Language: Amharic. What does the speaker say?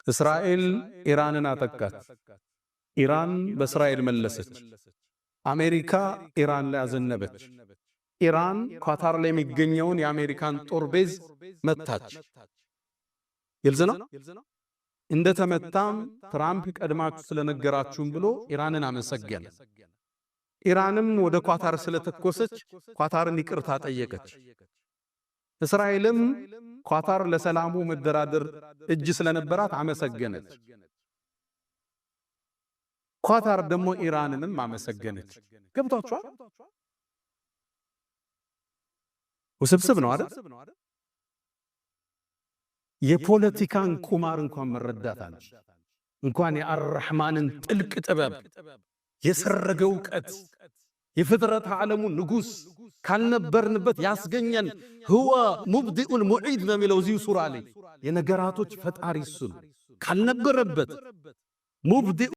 እስራኤል ኢራንን አጠቃት። ኢራን በእስራኤል መለሰች። አሜሪካ ኢራን ላይ አዘነበች። ኢራን ኳታር ላይ የሚገኘውን የአሜሪካን ጦር ቤዝ መታች። ግልጽ ነው። እንደተመታም ትራምፕ ቀድማችሁ ስለነገራችሁም ብሎ ኢራንን አመሰገነ። ኢራንም ወደ ኳታር ስለተኮሰች ኳታርን ይቅርታ ጠየቀች። እስራኤልም ኳታር ለሰላሙ መደራደር እጅ ስለነበራት አመሰገነች። ኳታር ደግሞ ኢራንንም አመሰገነች። ገብቷችኋል? ውስብስብ ነው አይደል? የፖለቲካን ቁማር እንኳን መረዳት አለ። እንኳን የአርራህማንን ጥልቅ ጥበብ የሰረገ ዕውቀት የፍጥረት ዓለሙ ንጉስ ካልነበርንበት ያስገኘን ሁወ ሙብዲኡል ሙዒድ ነው የሚለው እዚሁ ሱራ ላይ የነገራቶች ፈጣሪ እሱ ካልነበረበት ሙብዲ